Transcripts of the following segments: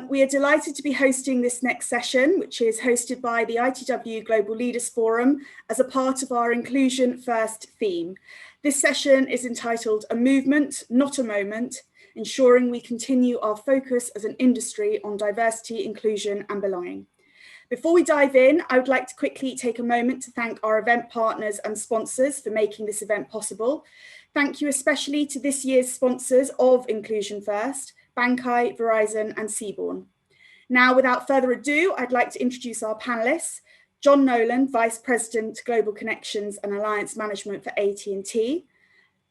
We are delighted to be hosting this next session, which is hosted by the ITW Global Leaders Forum as a part of our Inclusion First theme. This session is entitled A Movement, Not a Moment, ensuring we continue our focus as an industry on diversity, inclusion and belonging. Before we dive in, I would like to quickly take a moment to thank our event partners and sponsors for making this event possible. Thank you especially to this year's sponsors of Inclusion First, Bankai, Verizon and Seaborn. Now, without further ado, I'd like to introduce our panelists. John Nolan, Vice President, Global Connections and Alliance Management for AT&T.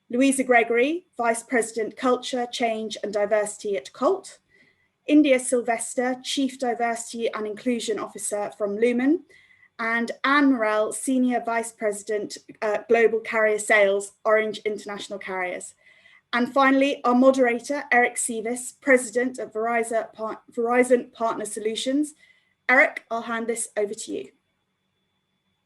Louisa Gregory, Vice President, Culture, Change and Diversity at Colt. India Sylvester, Chief Diversity and Inclusion Officer from Lumen. And Anne Morell, Senior Vice President, Global Carrier Sales, Orange International Carriers. And finally, our moderator, Eric Seavis, President of Verizon Partner Solutions. Eric, I'll hand this over to you.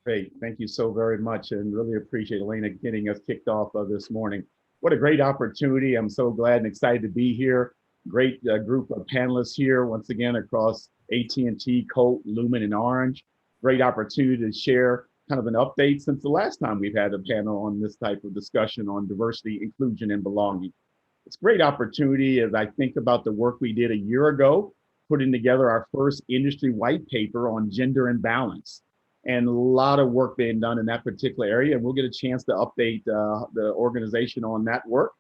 Great, thank you so very much, and really appreciate Elena getting us kicked off this morning. What a great opportunity. I'm so glad and excited to be here. Great group of panelists here, once again, across AT&T, Colt, Lumen, and Orange. Great opportunity to share kind of an update since the last time we've had a panel on this type of discussion on diversity, inclusion, and belonging. It's a great opportunity as I think about the work we did a year ago, putting together our first industry white paper on gender imbalance. And a lot of work being done in that particular area. And we'll get a chance to update the organization on that work,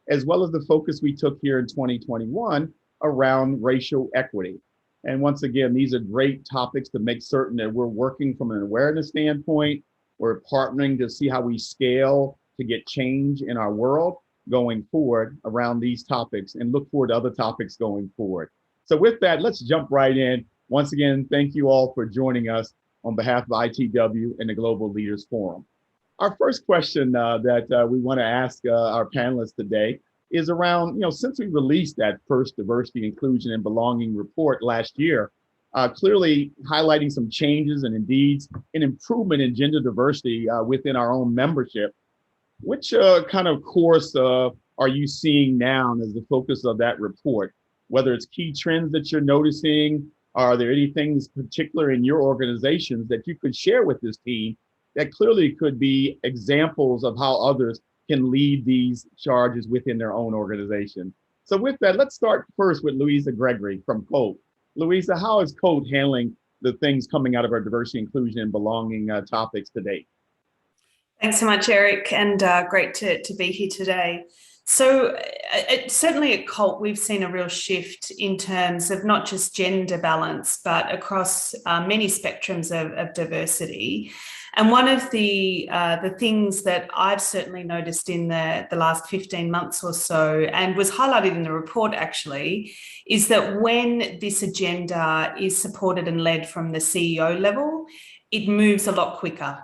as well as the focus we took here in 2021 around racial equity. And once again, these are great topics to make certain that we're working from an awareness standpoint. We're partnering to see how we scale to get change in our world going forward around these topics, and look forward to other topics going forward. So with that, let's jump right in. Once again, thank you all for joining us on behalf of ITW and the Global Leaders Forum. Our first question that we want to ask our panelists today is around, since we released that first diversity, inclusion, and belonging report last year, clearly highlighting some changes and indeed an improvement in gender diversity within our own membership. Which kind of course are you seeing now as the focus of that report? Whether it's key trends that you're noticing, are there any things particular in your organizations that you could share with this team that clearly could be examples of how others can lead these charges within their own organization? So with that, let's start first with Louisa Gregory from Colt. Louisa, how is Colt handling the things coming out of our diversity, inclusion, and belonging topics today? Thanks so much, Eric, and great to be here today. So certainly at Colt, we've seen a real shift in terms of not just gender balance, but across many spectrums of diversity. And one of the things that I've certainly noticed in the last 15 months or so, and was highlighted in the report actually, is that when this agenda is supported and led from the CEO level, it moves a lot quicker.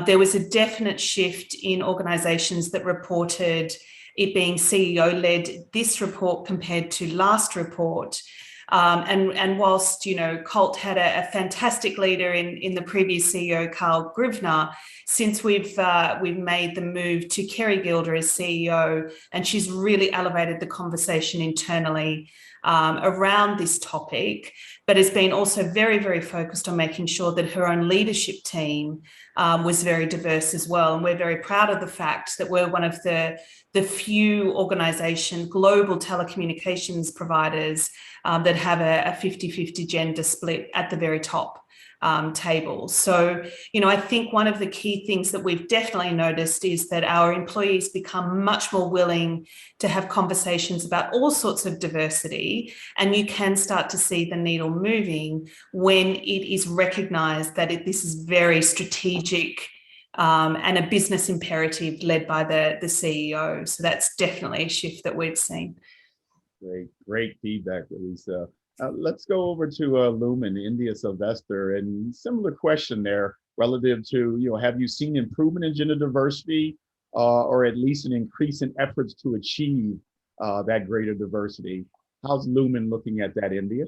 There was a definite shift in organisations that reported it being CEO-led this report compared to last report. And whilst, Colt had a fantastic leader in the previous CEO, Carl Grivner, since we've made the move to Kerry Gilder as CEO, and she's really elevated the conversation internally around this topic, but has been also very, very focused on making sure that her own leadership team was very diverse as well. And we're very proud of the fact that we're one of the few organisation, global telecommunications providers that have a 50-50 gender split at the very top table. So, I think one of the key things that we've definitely noticed is that our employees become much more willing to have conversations about all sorts of diversity, and you can start to see the needle moving when it is recognised that this is very strategic and a business imperative led by the CEO. So that's definitely a shift that we've seen. Great feedback, Lisa. Let's go over to Lumen, India Sylvester, and similar question there relative to, have you seen improvement in gender diversity or at least an increase in efforts to achieve that greater diversity? How's Lumen looking at that, India?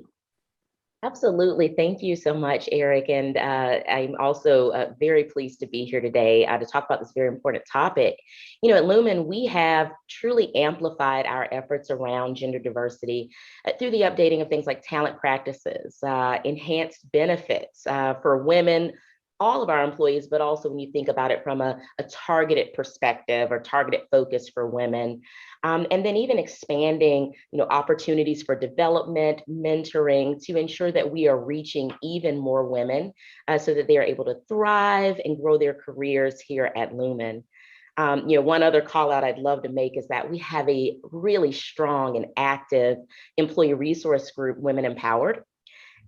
Absolutely. Thank you so much, Eric. And I'm also very pleased to be here today to talk about this very important topic. You know, at Lumen, we have truly amplified our efforts around gender diversity through the updating of things like talent practices, enhanced benefits for women, all of our employees, but also when you think about it from a targeted perspective or targeted focus for women. And then even expanding, you know, opportunities for development, mentoring to ensure that we are reaching even more women so that they are able to thrive and grow their careers here at Lumen. You know, one other call out I'd love to make is that we have a really strong and active employee resource group, Women Empowered.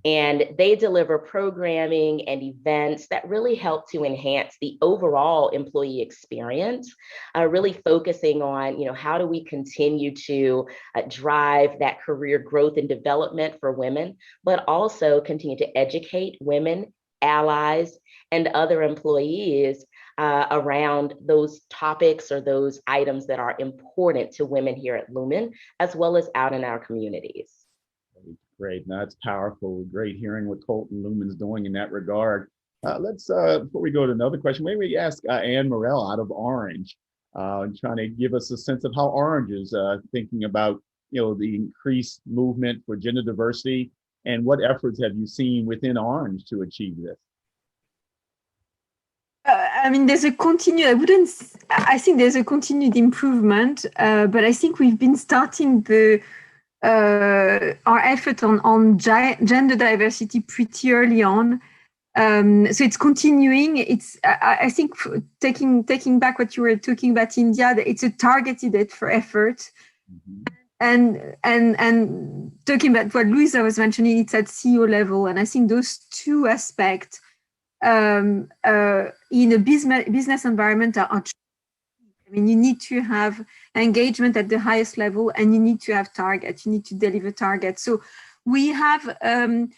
And they deliver programming and events that really help to enhance the overall employee experience, really focusing on, you know, how do we continue to drive that career growth and development for women, but also continue to educate women, allies, and other employees around those topics or those items that are important to women here at Lumen, as well as out in our communities. Great, no, that's powerful. Great hearing what Colton Lumen's doing in that regard. Let's, before we go to another question, maybe we ask Ann Morell out of Orange, trying to give us a sense of how Orange is thinking about, you know, the increased movement for gender diversity, and what efforts have you seen within Orange to achieve this? I mean, there's a continued, I think there's a continued improvement, but I think we've been starting our effort on gender diversity pretty early on. So it's continuing. It's, I think, taking back what you were talking about, India, it's a targeted effort. Mm-hmm. And talking about what Louisa was mentioning, it's at CEO level. And I think those two aspects in a business environment are I mean, you need to have engagement at the highest level, and you need to have targets. You need to deliver targets. So we have a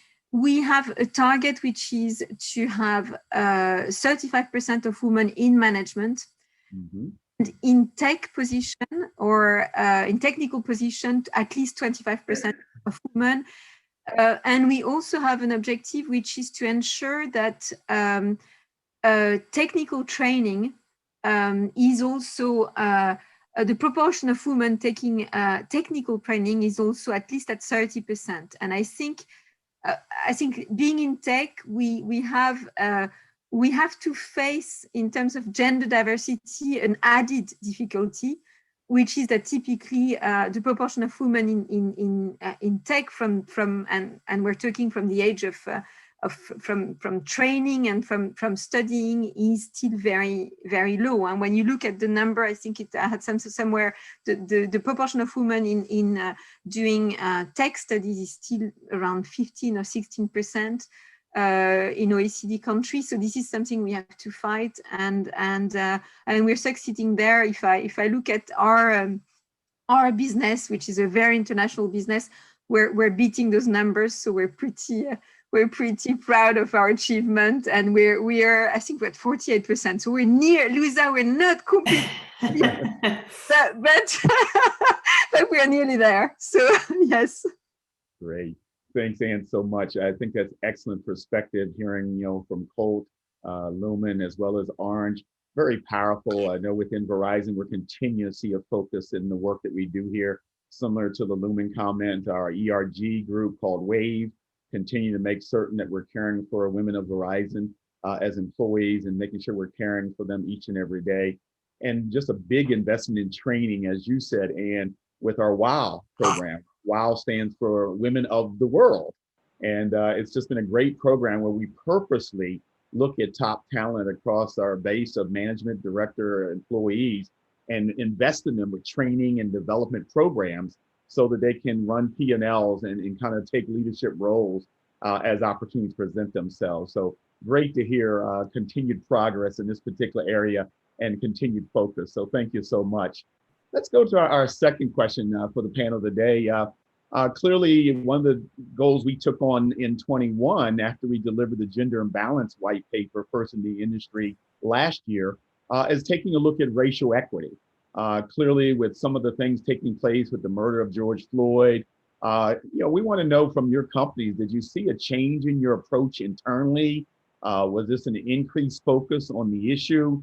target which is to have 35% of women in management, mm-hmm. and in tech position or in technical position, at least 25% of women. And we also have an objective which is to ensure that technical training is also the proportion of women taking technical training is also at least at 30%. And I think being in tech, we have to face, in terms of gender diversity, an added difficulty, which is that typically the proportion of women in tech and we're talking from the age of from training and from studying is still very, very low. And when you look at the number, I think it had somewhere the proportion of women in doing tech studies is still around 15 or 16% in OECD countries. So this is something we have to fight, and we're succeeding there. If I look at our business, which is a very international business, we're beating those numbers. So we're pretty proud of our achievement, and we are, I think we're at 48%. So we're near, Louisa, we're not completely, but we're nearly there. So yes. Great. Thanks, Ann, so much. I think that's excellent perspective hearing, you know, from Colt, Lumen, as well as Orange. Very powerful. I know within Verizon, we're continuing to see a focus in the work that we do here, similar to the Lumen comment, our ERG group called WAVE. Continue to make certain that we're caring for women of Verizon as employees and making sure we're caring for them each and every day. And just a big investment in training, as you said, and with our WOW program. WOW stands for Women of the World. And it's just been a great program where we purposely look at top talent across our base of management, director, employees, and invest in them with training and development programs so that they can run P&Ls and kind of take leadership roles as opportunities present themselves. So great to hear continued progress in this particular area and continued focus. So thank you so much. Let's go to our second question for the panel today. Clearly, one of the goals we took on in 21 after we delivered the gender imbalance white paper first in the industry last year is taking a look at racial equity. Clearly, with some of the things taking place with the murder of George Floyd, We want to know from your companies, did you see a change in your approach internally? Was this an increased focus on the issue?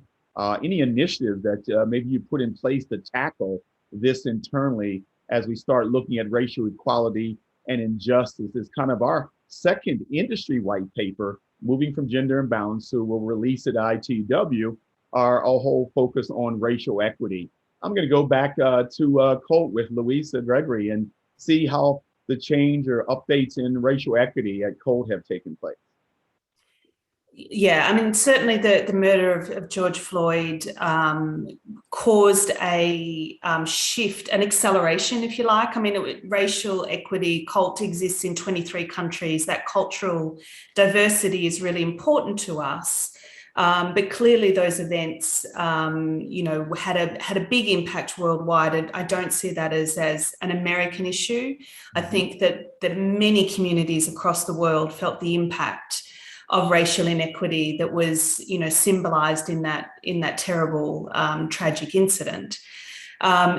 Any initiative that maybe you put in place to tackle this internally as we start looking at racial equality and injustice? Is kind of our second industry white paper, moving from gender imbalance, so we'll release at ITW, our whole focus on racial equity. I'm going to go back to Colt with Louisa Gregory and see how the change or updates in racial equity at Colt have taken place. Yeah, I mean, certainly the murder of George Floyd caused a shift, an acceleration, if you like. I mean, racial equity, COLT exists in 23 countries. That cultural diversity is really important to us. But clearly those events, had a big impact worldwide. I don't see that as an American issue. I think that many communities across the world felt the impact of racial inequity that was, symbolized in that terrible, tragic incident.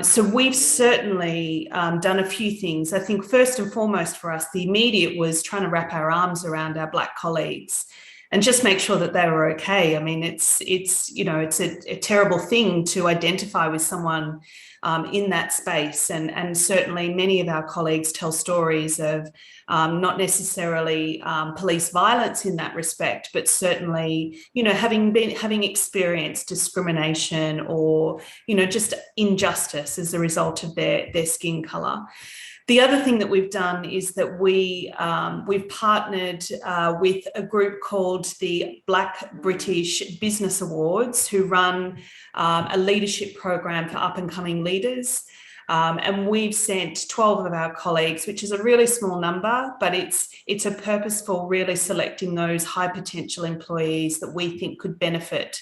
So we've certainly done a few things. I think first and foremost for us, the immediate was trying to wrap our arms around our Black colleagues and just make sure that they were okay. I mean, it's a terrible thing to identify with someone in that space. And certainly many of our colleagues tell stories of not necessarily police violence in that respect, but certainly, having experienced discrimination or, just injustice as a result of their skin color. The other thing that we've done is that we've partnered with a group called the Black British Business Awards, who run a leadership program for up-and-coming leaders. And we've sent 12 of our colleagues, which is a really small number, but it's a purposeful, really selecting those high potential employees that we think could benefit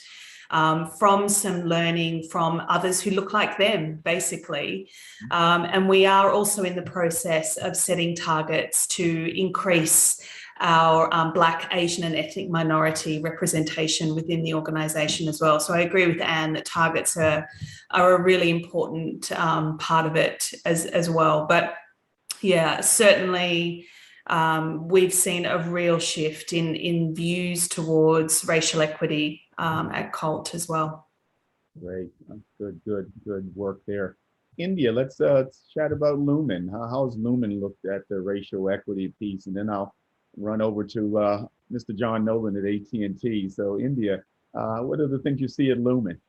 from some learning from others who look like them, basically. And we are also in the process of setting targets to increase our Black, Asian and ethnic minority representation within the organisation as well. So I agree with Anne that targets are a really important part of it as well. But yeah, certainly we've seen a real shift in views towards racial equity at COLT as well. Great, good work there. India, let's chat about Lumen. How's Lumen looked at the racial equity piece? And then I'll run over to Mr. John Nolan at AT&T. So India, what are the things you see at Lumen?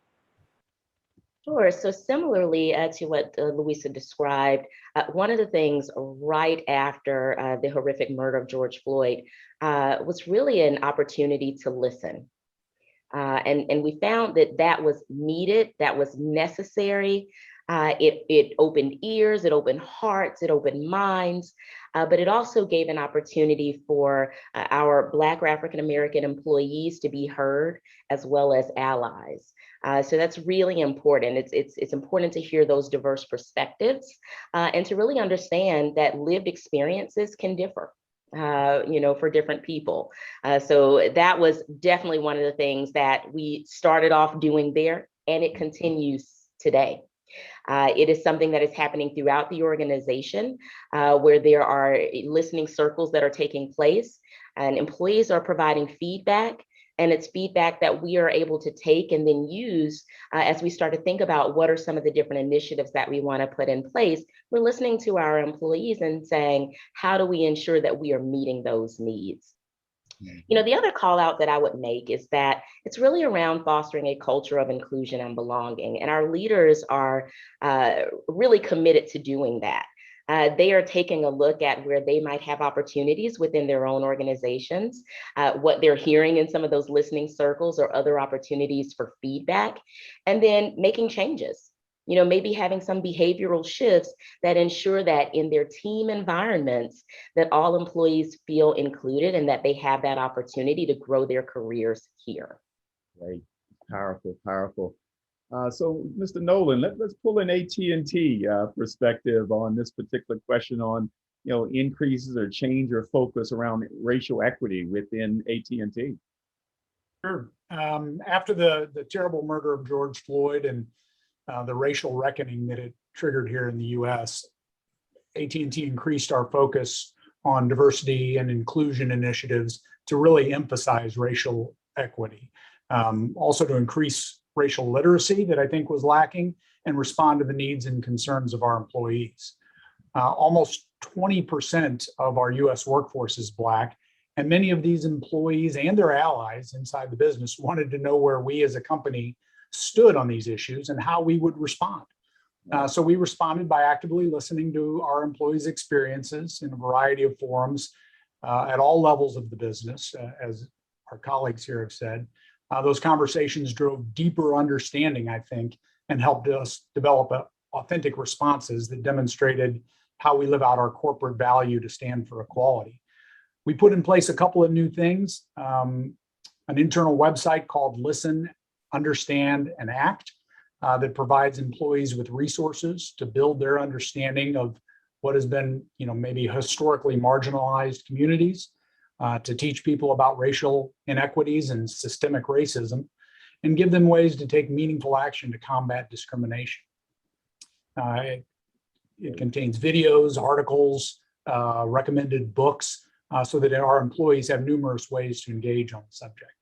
Sure. So similarly to what Louisa described, one of the things right after the horrific murder of George Floyd was really an opportunity to listen. And we found that was needed, that was necessary. It opened ears, it opened hearts, it opened minds, but it also gave an opportunity for our Black or African-American employees to be heard as well as allies. So that's really important. It's important to hear those diverse perspectives and to really understand that lived experiences can differ. For different people. So that was definitely one of the things that we started off doing there, and it continues today. It is something that is happening throughout the organization where there are listening circles that are taking place and employees are providing feedback. And it's feedback that we are able to take and then use as we start to think about what are some of the different initiatives that we want to put in place. We're listening to our employees and saying, how do we ensure that we are meeting those needs? The other call out that I would make is that it's really around fostering a culture of inclusion and belonging. And our leaders are really committed to doing that. They are taking a look at where they might have opportunities within their own organizations, what they're hearing in some of those listening circles or other opportunities for feedback, and then making changes. Maybe having some behavioral shifts that ensure that in their team environments, that all employees feel included and that they have that opportunity to grow their careers here. Right, powerful. So, Mr. Nolan, let's pull an AT&T perspective on this particular question on, increases or change or focus around racial equity within AT&T. Sure. After the terrible murder of George Floyd and the racial reckoning that it triggered here in the U.S., AT&T increased our focus on diversity and inclusion initiatives to really emphasize racial equity. Also to increase racial literacy that I think was lacking and respond to the needs and concerns of our employees. Almost 20% of our US workforce is Black, and many of these employees and their allies inside the business wanted to know where we as a company stood on these issues and how we would respond. So we responded by actively listening to our employees' experiences in a variety of forums at all levels of the business, as our colleagues here have said. Those conversations drove deeper understanding, I think, and helped us develop authentic responses that demonstrated how we live out our corporate value to stand for equality. We put in place a couple of new things, an internal website called Listen, Understand, and Act that provides employees with resources to build their understanding of what has been, maybe historically marginalized communities, to teach people about racial inequities and systemic racism, and give them ways to take meaningful action to combat discrimination. It contains videos, articles, recommended books, so that our employees have numerous ways to engage on the subject.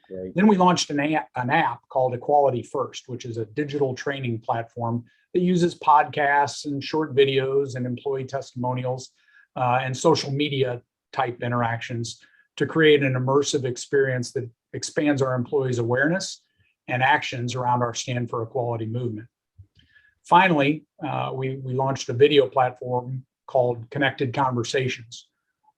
Great. Then we launched an app called Equality First, which is a digital training platform that uses podcasts and short videos and employee testimonials and social media type interactions to create an immersive experience that expands our employees' awareness and actions around our Stand for Equality movement. Finally, we launched a video platform called Connected Conversations,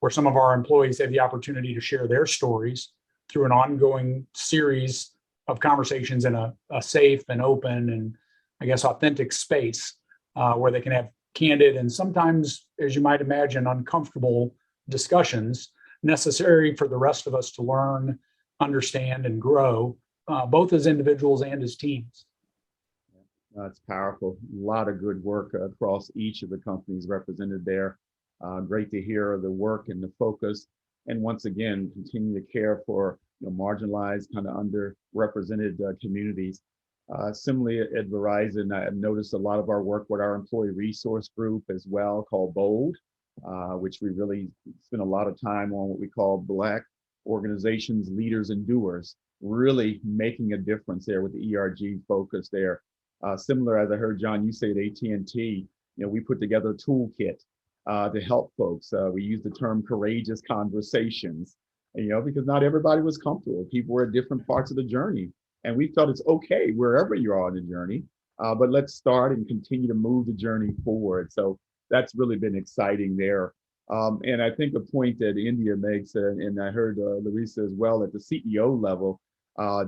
where some of our employees have the opportunity to share their stories through an ongoing series of conversations in a safe and open and, I guess, authentic space where they can have candid and sometimes, as you might imagine, uncomfortable discussions necessary for the rest of us to learn, understand, and grow, both as individuals and as teams. That's powerful. A lot of good work across each of the companies represented there. Great to hear the work and the focus. And once again, continue to care for marginalized, kind of underrepresented communities. Similarly at Verizon, I've noticed a lot of our work with our employee resource group as well, called BOLD, which we really spend a lot of time on what we call Black organizations, leaders, and doers, really making a difference there with the ERG focus there. Similar, as I heard John, you say at AT&T, we put together a toolkit to help folks. We use the term courageous conversations, because not everybody was comfortable. People were at different parts of the journey. And we thought it's okay wherever you are on the journey, but let's start and continue to move the journey forward. So that's really been exciting there. And I think a point that India makes, and I heard Larissa as well, at the CEO level,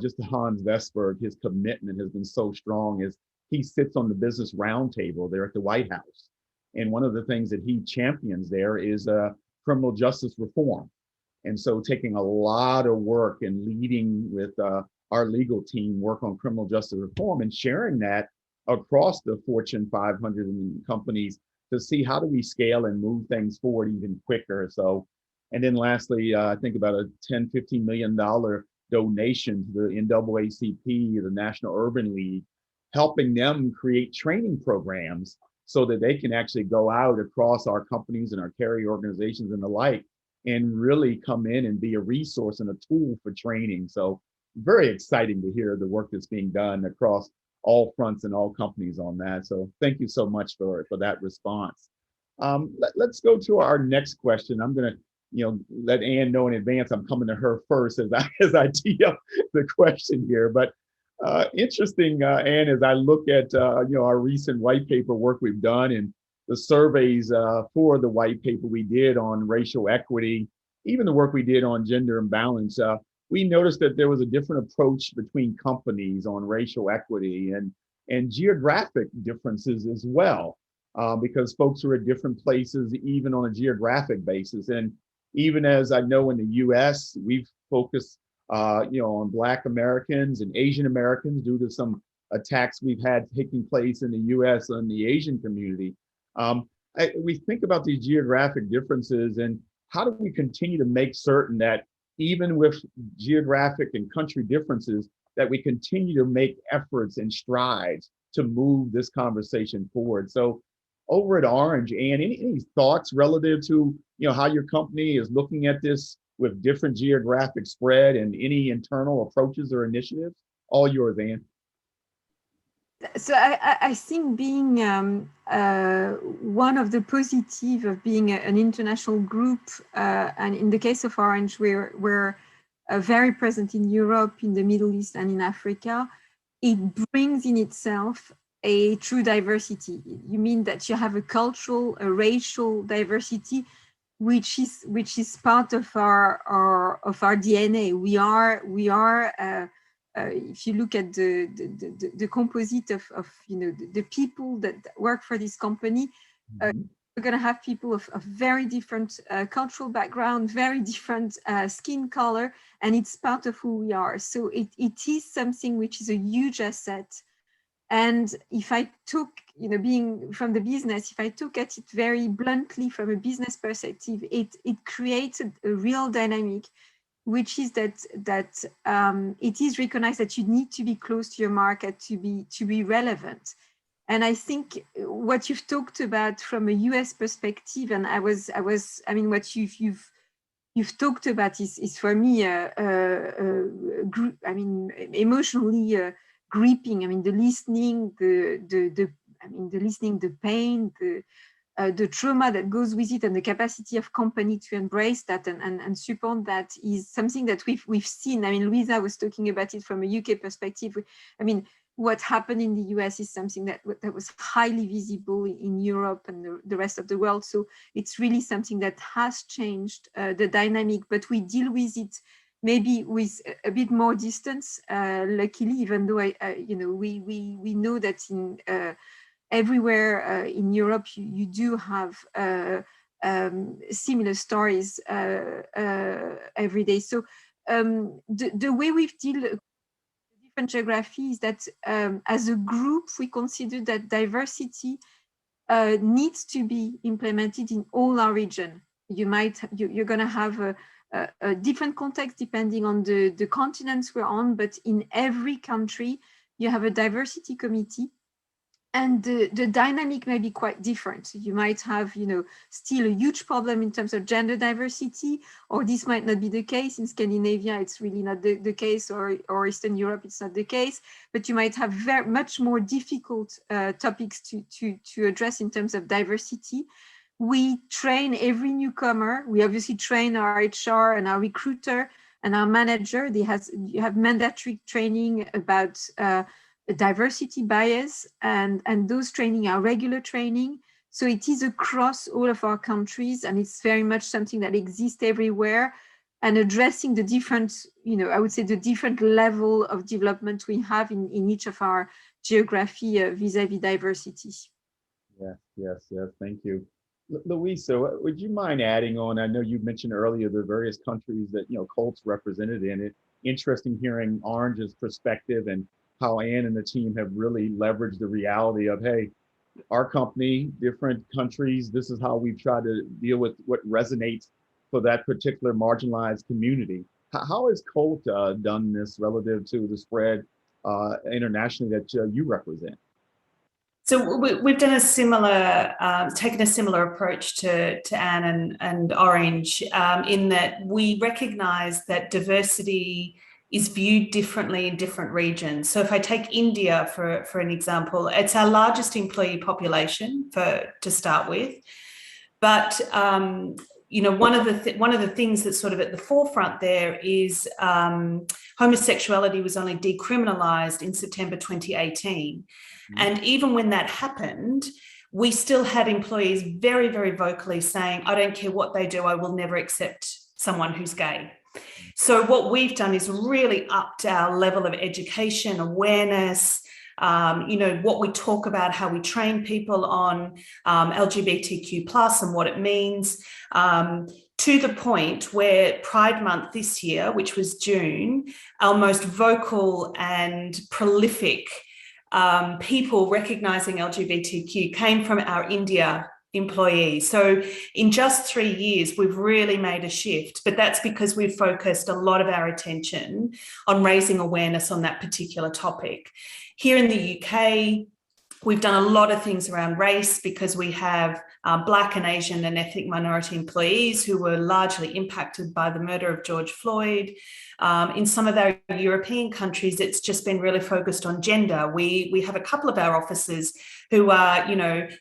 just Hans Vestberg, his commitment has been so strong as he sits on the business roundtable there at the White House. And one of the things that he champions there is criminal justice reform. And so taking a lot of work and leading with our legal team work on criminal justice reform and sharing that across the Fortune 500 companies to see how do we scale and move things forward even quicker. So, and then lastly, I think about a $10-15 million donation to the NAACP, the National Urban League, helping them create training programs so that they can actually go out across our companies and our carrier organizations and the like, and really come in and be a resource and a tool for training. So very exciting to hear the work that's being done across all fronts and all companies on that. So thank you so much for that response. Let's go to our next question. I'm going to let Ann know in advance I'm coming to her first as I tee up the question here. But interesting, Ann, as I look at our recent white paper work we've done and the surveys for the white paper we did on racial equity, even the work we did on gender imbalance, we noticed that there was a different approach between companies on racial equity and geographic differences as well, because folks are at different places, even on a geographic basis. And even as I know in the US, we've focused on Black Americans and Asian Americans due to some attacks we've had taking place in the US on the Asian community. We think about these geographic differences and how do we continue to make certain that even with geographic and country differences, that we continue to make efforts and strides to move this conversation forward. So Over at Orange, and any thoughts relative to how your company is looking at this with different geographic spread and any internal approaches or initiatives? All yours, Ann. So I think being one of the positive of being an international group, and in the case of Orange, we're very present in Europe, in the Middle East, and in Africa. It brings in itself a true diversity. You mean that you have a cultural, a racial diversity, which is part of our DNA. We are. If you look at the composite of the people that work for this company, we're going to have people of very different cultural background, very different skin color, and it's part of who we are. So it is something which is a huge asset. And if I took, being from the business, if I took at it very bluntly from a business perspective, it creates a real dynamic, which is that it is recognized that you need to be close to your market to be relevant. And I think what you've talked about from a US perspective, and what you've talked about is for me emotionally gripping. The listening, the listening, the pain, the trauma that goes with it, and the capacity of company to embrace that and support that is something that we've seen. Louisa was talking about it from a UK perspective. What happened in the US is something that was highly visible in Europe and the rest of the world. So it's really something that has changed the dynamic, but we deal with it maybe with a bit more distance, luckily, even though we know that in everywhere in Europe, you do have similar stories every day. So the way we've dealt with different geographies is that as a group, we consider that diversity needs to be implemented in all our region. You're going to have a different context depending on the continents we're on, but in every country, you have a diversity committee. And the dynamic may be quite different. You might have, still a huge problem in terms of gender diversity, or this might not be the case. In Scandinavia, it's really not the case, or Eastern Europe, it's not the case. But you might have very much more difficult topics to address in terms of diversity. We train every newcomer. We obviously train our HR and our recruiter and our manager. You have mandatory training about diversity bias, and those training are regular training. So it is across all of our countries, and it's very much something that exists everywhere, and addressing the different, I would say the different level of development we have in each of our geography vis-a-vis diversity. Yes, thank you. Louisa, would you mind adding on? I know you mentioned earlier the various countries that Colt's represented in it. Interesting hearing Orange's perspective and how Ann and the team have really leveraged the reality of, hey, our company, different countries, this is how we've tried to deal with what resonates for that particular marginalized community. How has Colt done this relative to the spread internationally that you represent? So we've done taken a similar approach to Ann and Orange in that we recognize that diversity is viewed differently in different regions. So if I take India for an example, it's our largest employee population to start with, but one of the things that's sort of at the forefront there is homosexuality was only decriminalized in September 2018. And even when that happened, we still had employees very, very vocally saying, I don't care what they do, I will never accept someone who's gay. So what we've done is really upped our level of education, awareness, what we talk about, how we train people on LGBTQ+ and what it means, to the point where Pride Month this year, which was June, our most vocal and prolific people recognizing LGBTQ came from our India employees. So in just 3 years, we've really made a shift, but that's because we've focused a lot of our attention on raising awareness on that particular topic. Here in the UK, We've done a lot of things around race because we have Black and Asian and ethnic minority employees who were largely impacted by the murder of George Floyd. In some of our European countries, it's just been really focused on gender. We have a couple of our offices who are,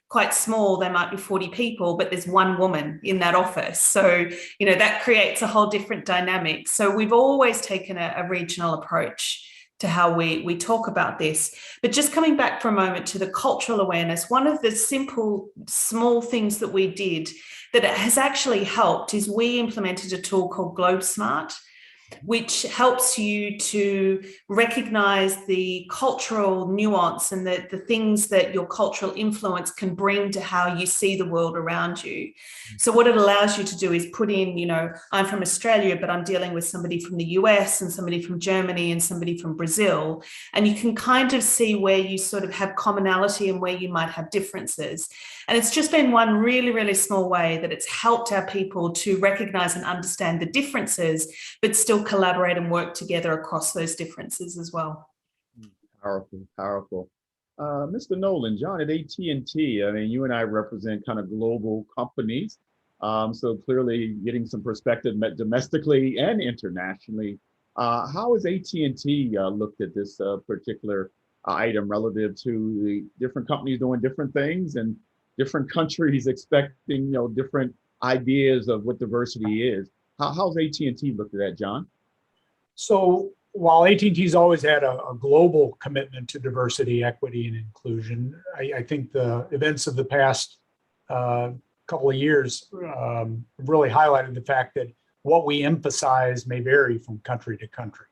quite small. They might be 40 people, but there's one woman in that office. So, that creates a whole different dynamic. So we've always taken a regional approach to how we talk about this. But just coming back for a moment to the cultural awareness, one of the simple, small things that we did that has actually helped is we implemented a tool called Globesmart, which helps you to recognize the cultural nuance and the things that your cultural influence can bring to how you see the world around you. So what it allows you to do is put in, I'm from Australia, but I'm dealing with somebody from the US and somebody from Germany and somebody from Brazil. And you can kind of see where you sort of have commonality and where you might have differences. And it's just been one really, really small way that it's helped our people to recognize and understand the differences, but still collaborate and work together across those differences as well. Powerful, powerful. Mr. Nolan, John, at AT&T, I mean, you and I represent kind of global companies. So clearly getting some perspective domestically and internationally. How has AT&T looked at this particular item relative to the different companies doing different things and different countries expecting, different ideas of what diversity is? How's AT&T looked at that, John? So while AT&T's always had a global commitment to diversity, equity, and inclusion, I think the events of the past couple of years really highlighted the fact that what we emphasize may vary from country to country.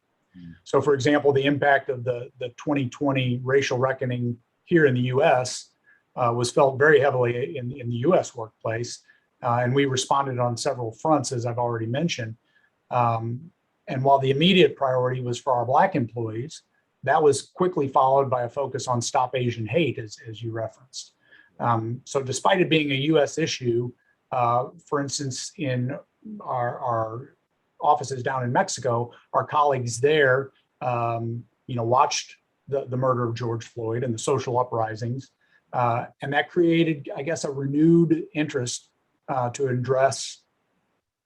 So, for example, the impact of the 2020 racial reckoning here in the U.S. Was felt very heavily in the U.S. workplace, and we responded on several fronts, as I've already mentioned. And while the immediate priority was for our Black employees, that was quickly followed by a focus on Stop Asian Hate, as you referenced. So despite it being a U.S. issue, for instance, in our offices down in Mexico, our colleagues there, watched the murder of George Floyd and the social uprisings. And that created, I guess, a renewed interest to address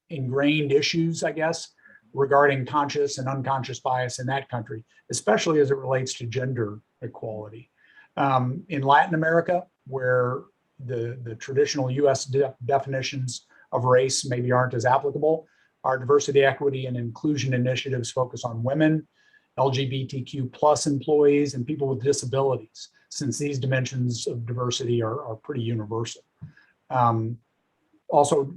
ingrained issues, I guess, regarding conscious and unconscious bias in that country, especially as it relates to gender equality. In Latin America, where the traditional US definitions of race maybe aren't as applicable, our diversity, equity, and inclusion initiatives focus on women, LGBTQ plus employees, and people with disabilities, since these dimensions of diversity are pretty universal. Also,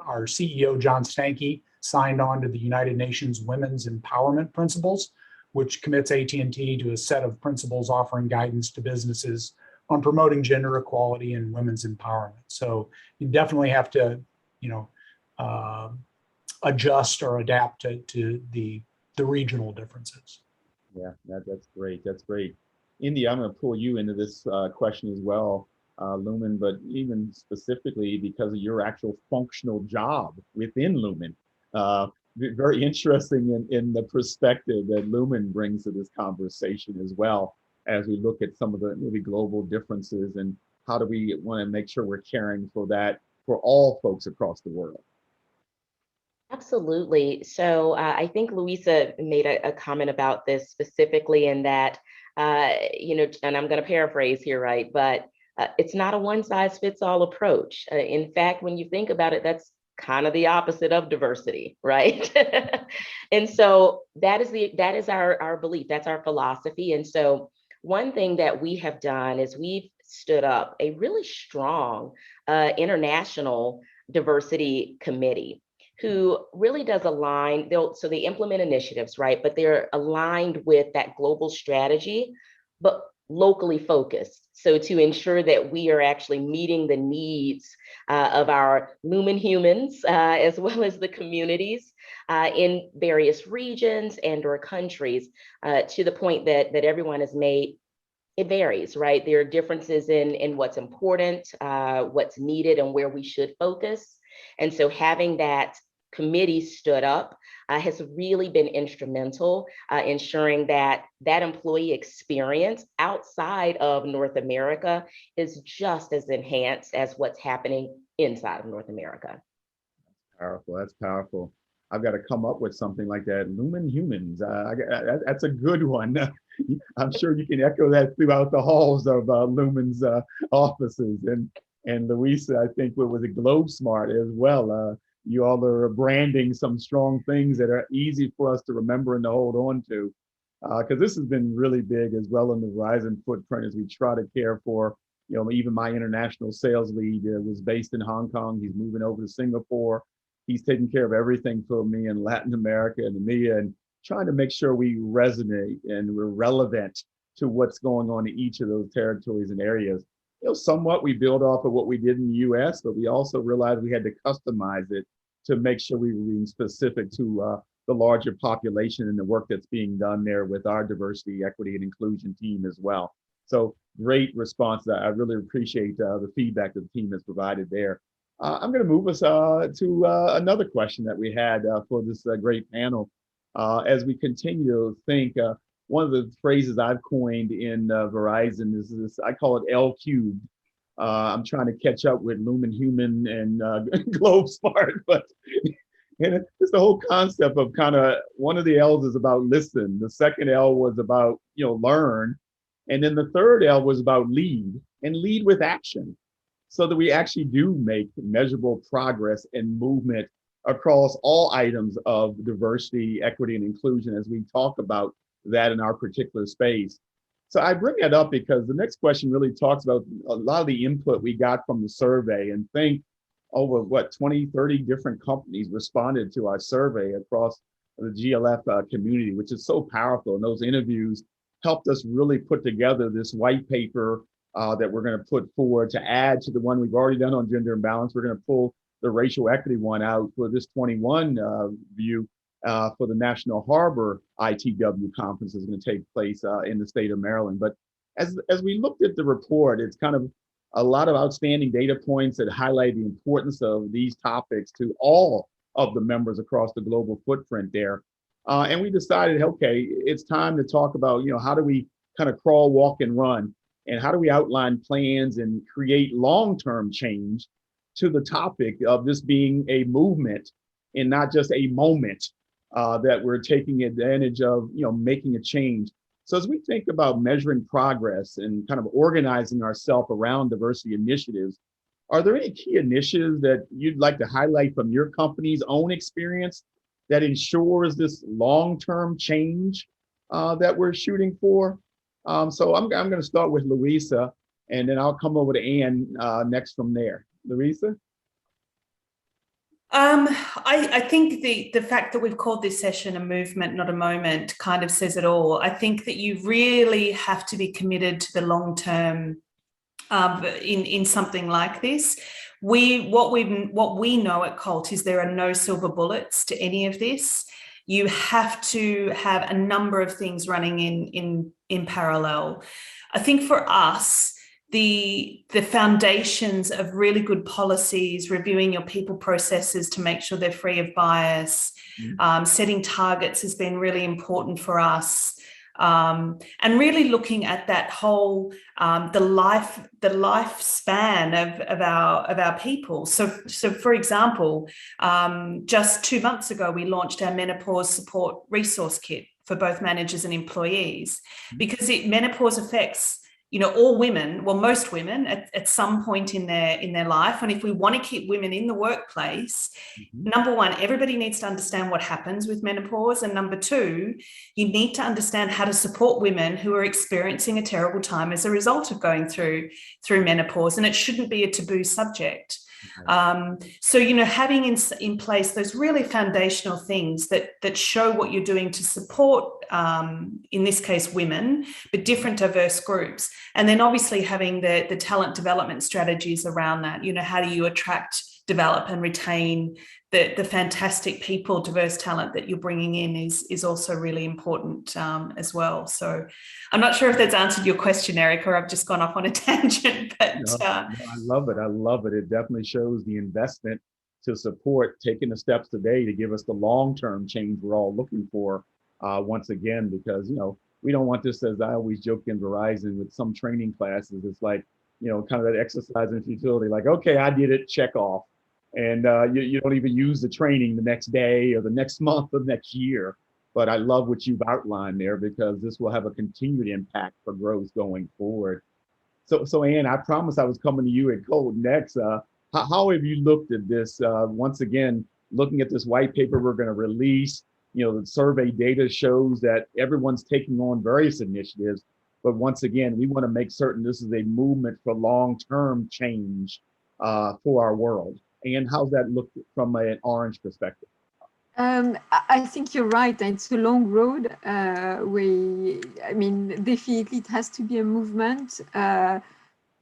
our CEO, John Stankey, signed on to the United Nations Women's Empowerment Principles, which commits AT&T to a set of principles offering guidance to businesses on promoting gender equality and women's empowerment. So you definitely have to, adjust or adapt to the regional differences. Yeah, that's great. That's great. India, I'm going to pull you into this question as well, Lumen, but even specifically because of your actual functional job within Lumen. Very interesting in the perspective that Lumen brings to this conversation as well, as we look at some of the maybe global differences and how do we want to make sure we're caring for that for all folks across the world. Absolutely. So I think Louisa made a comment about this specifically in that, and I'm going to paraphrase here, right? But it's not a one size fits all approach. In fact, when you think about it, that's kind of the opposite of diversity, right? And so that is our belief. That's our philosophy. And so one thing that we have done is we've stood up a really strong international diversity committee who really does align. So they implement initiatives, right? But they're aligned with that global strategy, but locally focused. So to ensure that we are actually meeting the needs of our Lumen humans, as well as the communities in various regions and or countries, to the point that everyone has made. It varies, right? There are differences in what's important, what's needed, and where we should focus. And so having that committee stood up has really been instrumental ensuring that that employee experience outside of North America is just as enhanced as what's happening inside of North America. Powerful. That's powerful. I've got to come up with something like that. Lumen humans. That's a good one. I'm sure you can echo that throughout the halls of Lumen's offices. And Louisa, I think, what was it, Globesmart as well. You all are branding some strong things that are easy for us to remember and to hold on to. Because this has been really big as well in the Verizon footprint as we try to care for, even my international sales lead was based in Hong Kong. He's moving over to Singapore. He's taking care of everything for me in Latin America and EMEA, and trying to make sure we resonate and we're relevant to what's going on in each of those territories and areas. Somewhat we build off of what we did in the US, but we also realized we had to customize it to make sure we were being specific to the larger population and the work that's being done there with our diversity, equity, and inclusion team as well. So great response. I really appreciate the feedback that the team has provided there. I'm going to move us to another question that we had for this great panel. As we continue to think, one of the phrases I've coined in Verizon is this, I call it L cubed. I'm trying to catch up with Lumen Human and Globesmart, but it's the whole concept of kind of, one of the L's is about listen. The second L was about, learn. And then the third L was about lead, and lead with action, so that we actually do make measurable progress and movement across all items of diversity, equity, and inclusion as we talk about that in our particular space. So I bring that up because the next question really talks about a lot of the input we got from the survey, and think over 20, 30 different companies responded to our survey across the GLF community, which is so powerful. And those interviews helped us really put together this white paper that we're going to put forward to add to the one we've already done on gender imbalance. We're going to pull the racial equity one out for this 21 view for the National Harbor ITW conference is going to take place in the state of Maryland. But as we looked at the report, it's kind of a lot of outstanding data points that highlight the importance of these topics to all of the members across the global footprint there. And we decided, okay, it's time to talk about, how do we kind of crawl, walk, and run? And how do we outline plans and create long-term change to the topic of this being a movement and not just a moment that we're taking advantage of, making a change. So as we think about measuring progress and kind of organizing ourselves around diversity initiatives, are there any key initiatives that you'd like to highlight from your company's own experience that ensures this long-term change that we're shooting for? So I'm going to start with Louisa, and then I'll come over to Ann next from there. Louisa? I think the fact that we've called this session a movement, not a moment, kind of says it all. I think that you really have to be committed to the long term in something like this. What we know at Colt is there are no silver bullets to any of this. You have to have a number of things running in parallel. I think for us, the foundations of really good policies, reviewing your people processes to make sure they're free of bias, setting targets has been really important for us. And really looking at that whole the lifespan of our people. So for example, just 2 months ago we launched our menopause support resource kit for both managers and employees, because menopause affects all women, well, most women at some point in their life. And if we want to keep women in the workplace, number one, everybody needs to understand what happens with menopause. And number two, you need to understand how to support women who are experiencing a terrible time as a result of going through menopause. And it shouldn't be a taboo subject. So, having in place those really foundational things that show what you're doing to support, in this case, women, but different diverse groups. And then obviously having the talent development strategies around that, how do you attract, develop and retain the fantastic people, diverse talent that you're bringing in is also really important as well. So I'm not sure if that's answered your question, Eric, or I've just gone off on a tangent, but I love it. I love it. It definitely shows the investment to support taking the steps today to give us the long-term change we're all looking for once again, because, we don't want this, as I always joke in Verizon with some training classes, it's like, kind of that exercise in futility, like, okay, I did it, check off. And you don't even use the training the next day or the next month or the next year. But I love what you've outlined there, because this will have a continued impact for growth going forward. So Ann, I promised I was coming to you at Code next. How have you looked at this? Once again, looking at this white paper we're going to release, the survey data shows that everyone's taking on various initiatives. But once again, we want to make certain this is a movement for long-term change for our world. And how's that look from an Orange perspective? I think you're right. It's a long road. Definitely it has to be a movement.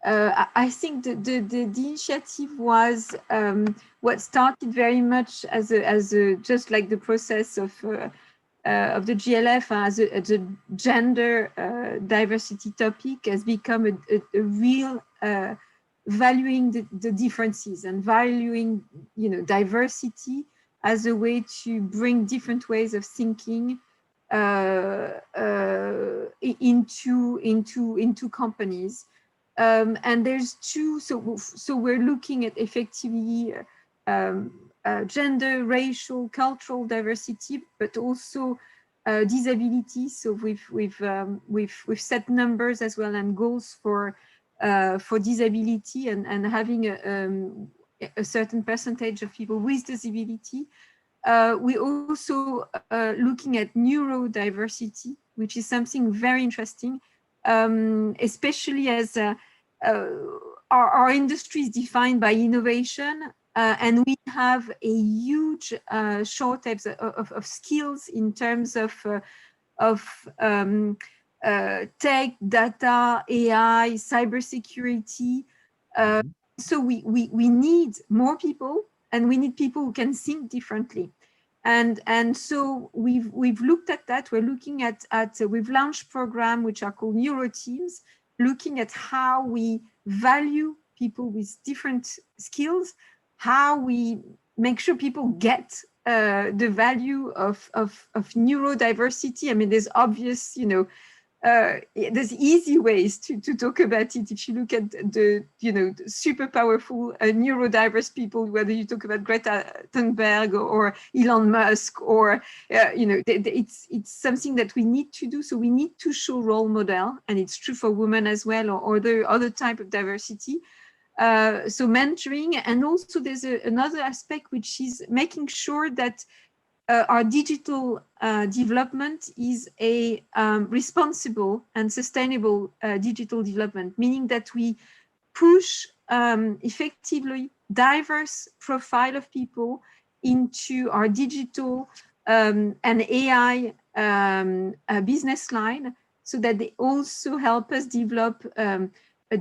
I think the initiative was what started very much as a just like the process of the GLF as a gender diversity topic has become a real valuing the differences and valuing diversity as a way to bring different ways of thinking into companies. And there's two, so we're looking at effectively gender, racial, cultural diversity, but also disability. So we've set numbers as well and goals for disability and having a certain percentage of people with disability. We also looking at neurodiversity, which is something very interesting, especially as our industry is defined by innovation, and we have a huge shortage of skills in terms of tech, data, AI, cybersecurity. So we need more people, and we need people who can think differently. And so we've looked at that. We're looking at we've launched programs which are called Neuro Teams, looking at how we value people with different skills, how we make sure people get the value of neurodiversity. I mean, there's obvious, there's easy ways to talk about it. If you look at the super powerful neurodiverse people, whether you talk about Greta Thunberg or Elon Musk, or it's something that we need to do. So we need to show role model, and it's true for women as well, or other type of diversity. So mentoring, and also there's another aspect, which is making sure that our digital development is a responsible and sustainable digital development, meaning that we push effectively diverse profile of people into our digital and AI business line, so that they also help us develop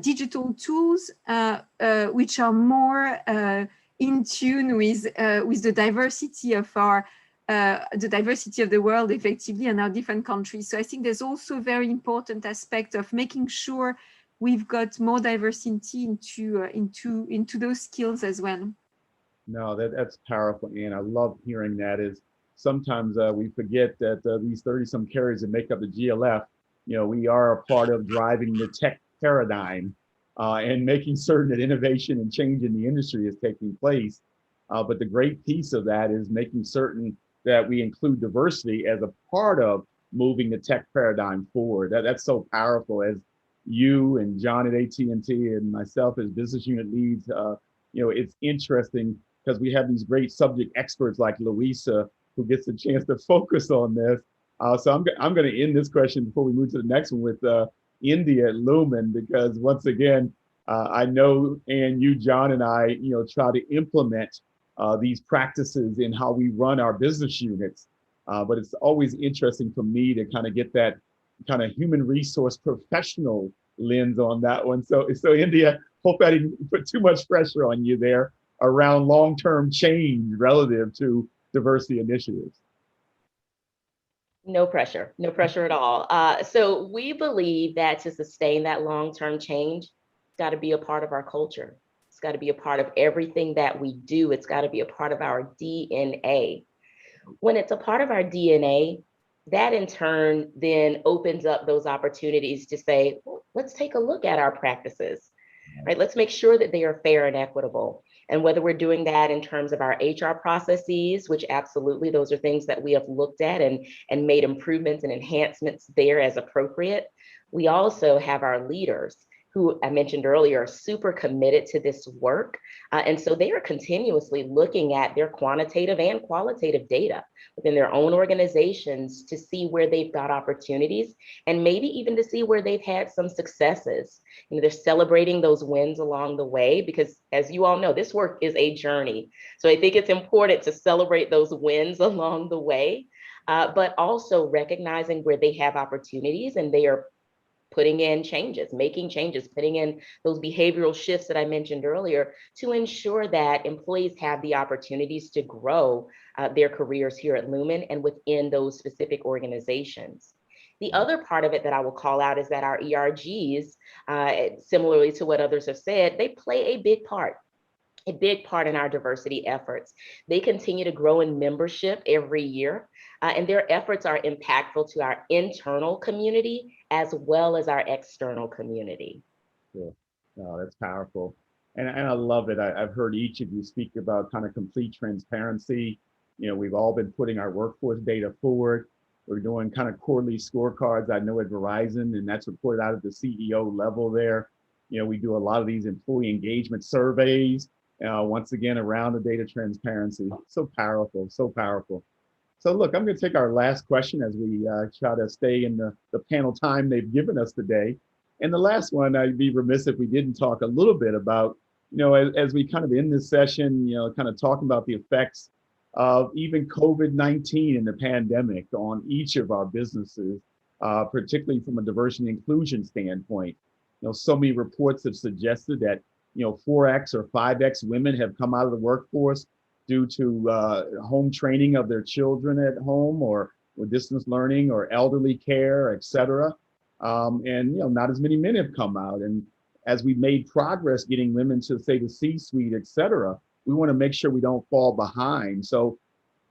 digital tools which are more in tune with the diversity of the diversity of the world, effectively, and our different countries. So I think there's also a very important aspect of making sure we've got more diversity into those skills as well. No, that's powerful, and I love hearing that. Is sometimes we forget that these 30-some carriers that make up the GLF, we are a part of driving the tech paradigm and making certain that innovation and change in the industry is taking place. But the great piece of that is making certain that we include diversity as a part of moving the tech paradigm forward. That's so powerful. As you and John at AT&T and myself as business unit leads, it's interesting because we have these great subject experts like Louisa, who gets a chance to focus on this. So I'm going to end this question before we move to the next one with India at Lumen, because once again, I know, and you, John, and I, try to implement these practices in how we run our business units. But it's always interesting for me to kind of get that kind of human resource professional lens on that one. So India, hope I didn't put too much pressure on you there around long-term change relative to diversity initiatives. No pressure at all. So we believe that to sustain that long-term change, it's got to be a part of our culture. It's It's got to be a part of everything that we do. It's got to be a part of our DNA. When it's a part of our DNA, that in turn then opens up those opportunities to say, well, let's take a look at our practices, right? Let's make sure that they are fair and equitable. And whether we're doing that in terms of our HR processes, which absolutely, those are things that we have looked at and made improvements and enhancements there as appropriate. We also have our leaders who I mentioned earlier are super committed to this work. And so they are continuously looking at their quantitative and qualitative data within their own organizations to see where they've got opportunities and maybe even to see where they've had some successes. You know, they're celebrating those wins along the way because, as you all know, this work is a journey. So I think it's important to celebrate those wins along the way, but also recognizing where they have opportunities and they are putting in changes, making changes, putting in those behavioral shifts that I mentioned earlier to ensure that employees have the opportunities to grow their careers here at Lumen and within those specific organizations. The other part of it that I will call out is that our ERGs, similarly to what others have said, they play a big part in our diversity efforts. They continue to grow in membership every year, and their efforts are impactful to our internal community as well as our external community. Yeah, no, that's powerful. And I love it. I've heard each of you speak about kind of complete transparency. You know, we've all been putting our workforce data forward. We're doing kind of quarterly scorecards. I know at Verizon, and that's reported out at the CEO level there. You know, we do a lot of these employee engagement surveys. Once again, around the data transparency. So powerful, so powerful. So look, I'm going to take our last question as we try to stay in the panel time they've given us today. And the last one, I'd be remiss if we didn't talk a little bit about, you know, as we kind of end this session, you know, kind of talking about the effects of even COVID-19 and the pandemic on each of our businesses, particularly from a diversity and inclusion standpoint. You know, so many reports have suggested that, you know, 4X or 5X women have come out of the workforce due to home training of their children at home or with distance learning or elderly care, et cetera. And, you know, not as many men have come out. And as we've made progress getting women to, say, the C-suite, et cetera, we want to make sure we don't fall behind. So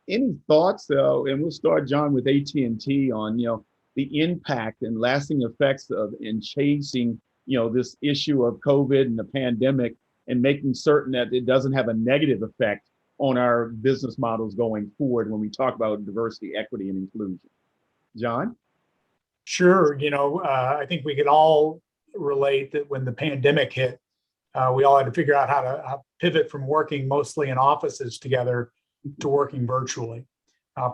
any thoughts, though, and we'll start, John, with AT&T on, you know, the impact and lasting effects of in chasing, you know, this issue of COVID and the pandemic and making certain that it doesn't have a negative effect on our business models going forward when we talk about diversity, equity, and inclusion. John? Sure. You know, I think we could all relate that when the pandemic hit, we all had to figure out how to pivot from working mostly in offices together to working virtually.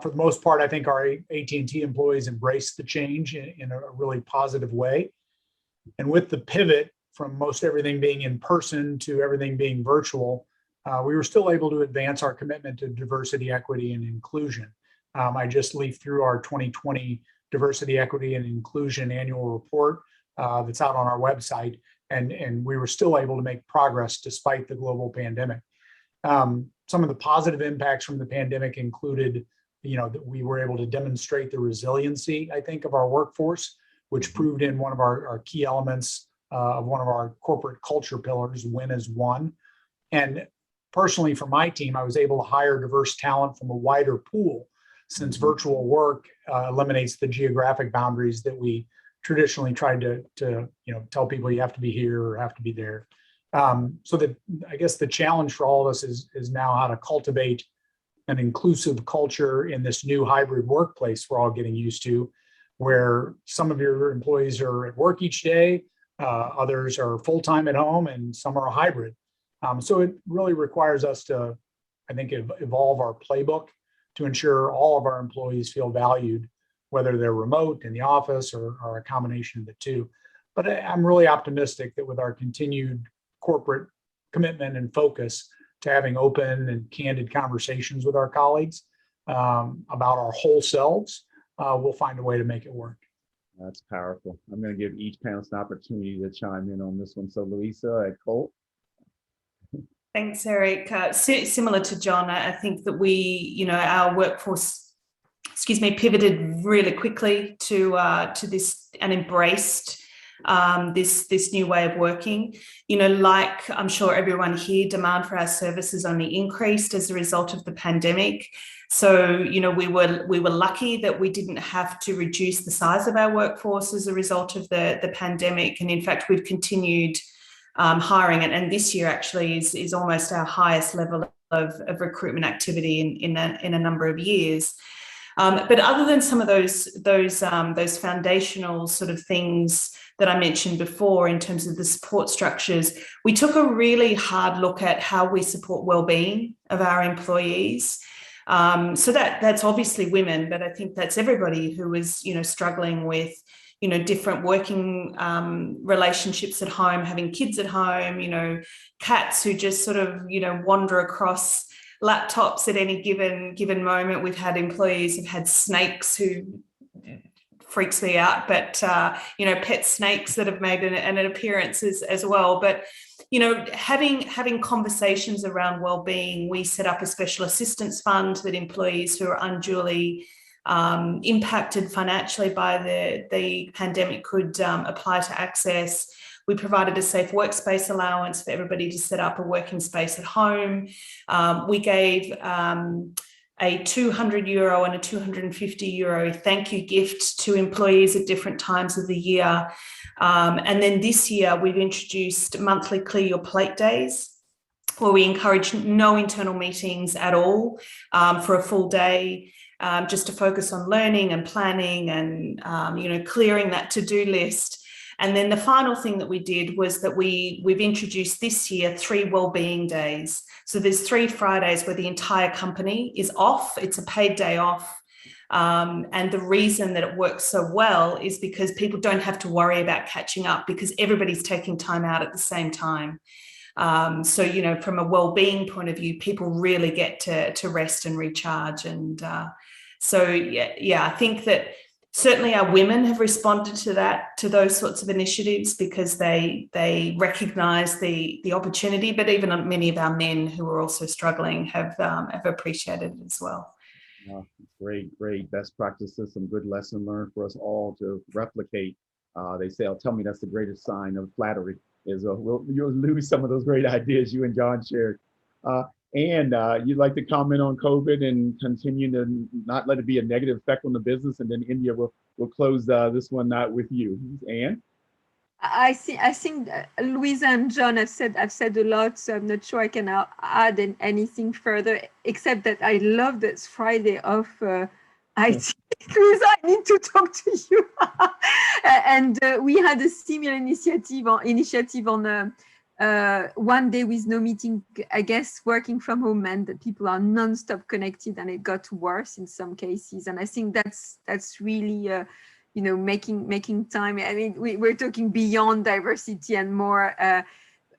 For the most part, I think our AT&T employees embraced the change in a really positive way. And with the pivot from most everything being in person to everything being virtual, we were still able to advance our commitment to diversity, equity, and inclusion. I just leafed through our 2020 Diversity, Equity, and Inclusion annual report that's out on our website, and we were still able to make progress despite the global pandemic. Some of the positive impacts from the pandemic included, you know, that we were able to demonstrate the resiliency, I think, of our workforce, which proved in one of our key elements of one of our corporate culture pillars, win as one. And personally, for my team, I was able to hire diverse talent from a wider pool, since virtual work eliminates the geographic boundaries that we traditionally tried to you know, tell people you have to be here or have to be there. So that I guess the challenge for all of us is now how to cultivate an inclusive culture in this new hybrid workplace we're all getting used to, where some of your employees are at work each day, others are full-time at home, and some are a hybrid. So it really requires us to, I think, evolve our playbook to ensure all of our employees feel valued, whether they're remote, in the office, or a combination of the two. But I'm really optimistic that with our continued corporate commitment and focus to having open and candid conversations with our colleagues about our whole selves, we'll find a way to make it work. That's powerful. I'm going to give each panelist an opportunity to chime in on this one. So Louisa at Colt. Thanks, Eric. Similar to John, I think that we, you know, our workforce, pivoted really quickly to this and embraced this new way of working. You know, like I'm sure everyone here, demand for our services only increased as a result of the pandemic. So, you know, we were lucky that we didn't have to reduce the size of our workforce as a result of the pandemic. And in fact, we've continued hiring, and this year actually is almost our highest level of recruitment activity in a number of years. But other than some of those foundational sort of things that I mentioned before in terms of the support structures, we took a really hard look at how we support well-being of our employees. So that's obviously women, but I think that's everybody who is, you know, struggling with, you know, different working relationships at home, having kids at home, you know, cats who just sort of, you know, wander across laptops at any given moment. We've had employees who've had snakes who freaks me out, but you know, pet snakes that have made an appearance as well. But you know, having conversations around well-being, we set up a special assistance fund that employees who are unduly impacted financially by the pandemic could apply to access. We provided a safe workspace allowance for everybody to set up a working space at home. We gave a €200 and a €250 thank you gift to employees at different times of the year. And then this year, we've introduced monthly Clear Your Plate days, where we encourage no internal meetings at all for a full day, just to focus on learning and planning and you know, clearing that to-do list. And then the final thing that we did was that we've introduced this year 3 wellbeing days. So there's 3 Fridays where the entire company is off. It's a paid day off. And the reason that it works so well is because people don't have to worry about catching up because everybody's taking time out at the same time. So, you know, from a well-being point of view, people really get to rest and recharge. And so, yeah, I think that certainly our women have responded to those sorts of initiatives because they recognise the opportunity, but even many of our men who are also struggling have appreciated it as well. Great best practices, some good lesson learned for us all to replicate. They say, tell me that's the greatest sign of flattery is you'll lose some of those great ideas you and John shared. And you'd like to comment on COVID and continue to not let it be a negative effect on the business. And then India, we'll close this one out with you. Anne? I think Louisa and John have said a lot, so I'm not sure I can add anything further, except that I love this Friday of IT. Louisa, I need to talk to you. And we had a similar initiative on one day with no meeting, I guess, working from home meant that people are non-stop connected, and it got worse in some cases. And I think that's really you know, making time. I mean, we're talking beyond diversity and more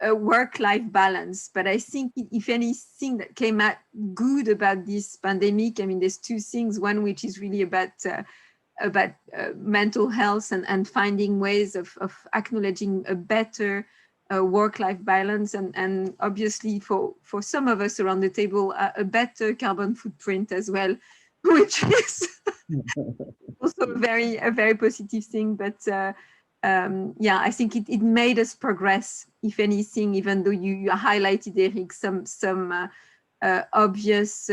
work-life balance. But I think if anything that came out good about this pandemic, I mean, there's 2 things. One, which is really about mental health and finding ways of acknowledging a better work-life balance, and obviously for some of us around the table, a better carbon footprint as well, which is also a very positive thing. But yeah, I think it made us progress, if anything, even though you highlighted, Eric, some obvious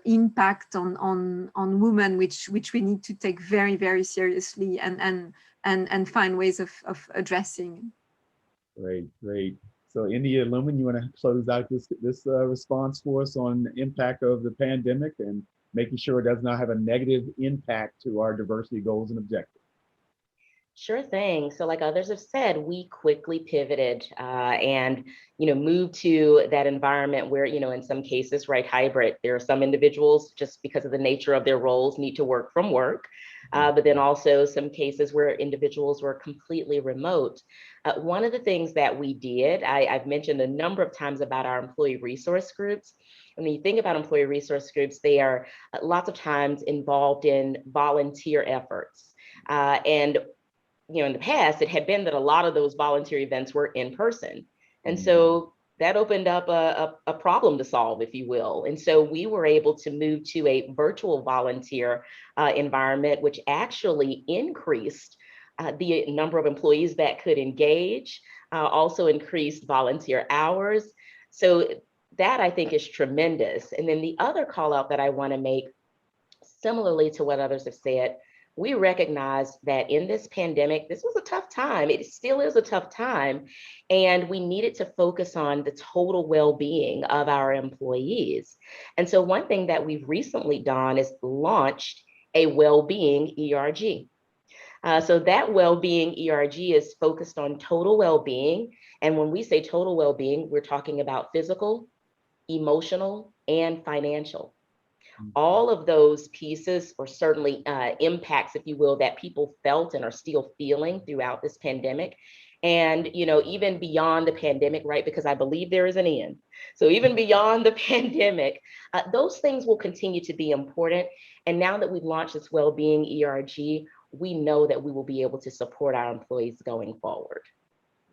impact on women, which we need to take very seriously and find ways of addressing. Great. So India Lumen, you want to close out this response for us on the impact of the pandemic and making sure it does not have a negative impact to our diversity goals and objectives? Sure thing. So like others have said, we quickly pivoted and, you know, moved to that environment where, you know, in some cases, right, hybrid, there are some individuals just because of the nature of their roles need to work from work. But then also some cases where individuals were completely remote. One of the things that we did, I've mentioned a number of times about our employee resource groups. When you think about employee resource groups, they are lots of times involved in volunteer efforts. And you know, in the past, it had been that a lot of those volunteer events were in person. And so that opened up a problem to solve, if you will. And so we were able to move to a virtual volunteer environment, which actually increased the number of employees that could engage, also increased volunteer hours. So that I think is tremendous. And then the other call out that I want to make, similarly to what others have said, we recognize that in this pandemic, this was a tough time. It still is a tough time. And we needed to focus on the total well-being of our employees. And so one thing that we've recently done is launched a well-being ERG. So that well-being ERG is focused on total well-being. And when we say total well-being, we're talking about physical, emotional, and financial. All of those pieces, or certainly impacts, if you will, that people felt and are still feeling throughout this pandemic. And, you know, even beyond the pandemic, right? Because I believe there is an end. So even beyond the pandemic, those things will continue to be important. And now that we've launched this well-being ERG, we know that we will be able to support our employees going forward.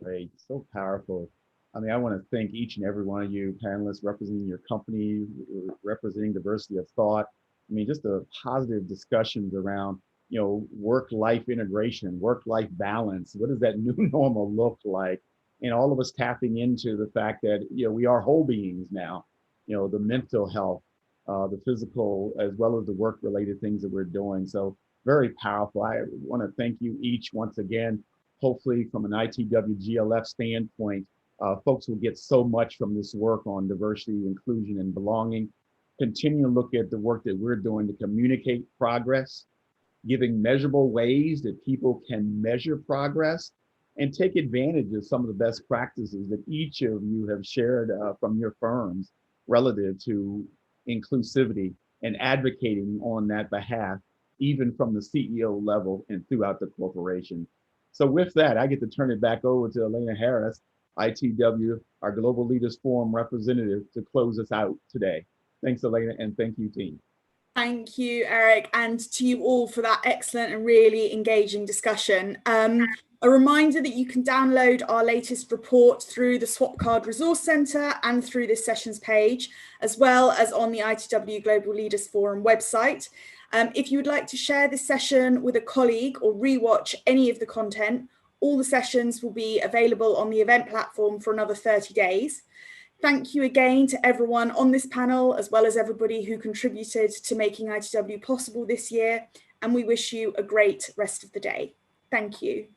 Great, so powerful. I mean, I want to thank each and every one of you panelists representing your company, representing diversity of thought. I mean, just the positive discussions around, you know, work-life integration, work-life balance. What does that new normal look like? And all of us tapping into the fact that, you know, we are whole beings now, you know, the mental health, the physical, as well as the work-related things that we're doing. So very powerful. I want to thank you each once again. Hopefully from an ITW GLF standpoint, folks will get so much from this work on diversity, inclusion, and belonging. Continue to look at the work that we're doing to communicate progress, giving measurable ways that people can measure progress, and take advantage of some of the best practices that each of you have shared from your firms relative to inclusivity and advocating on that behalf, even from the CEO level and throughout the corporation. So with that, I get to turn it back over to Elena Harris, ITW, our Global Leaders Forum representative, to close us out today. Thanks, Elena, and thank you, team. Thank you, Eric, and to you all for that excellent and really engaging discussion. A reminder that you can download our latest report through the Swap Card Resource Centre and through this sessions page, as well as on the ITW Global Leaders Forum website. If you would like to share this session with a colleague or rewatch any of the content, all the sessions will be available on the event platform for another 30 days. Thank you again to everyone on this panel, as well as everybody who contributed to making ITW possible this year. And we wish you a great rest of the day. Thank you.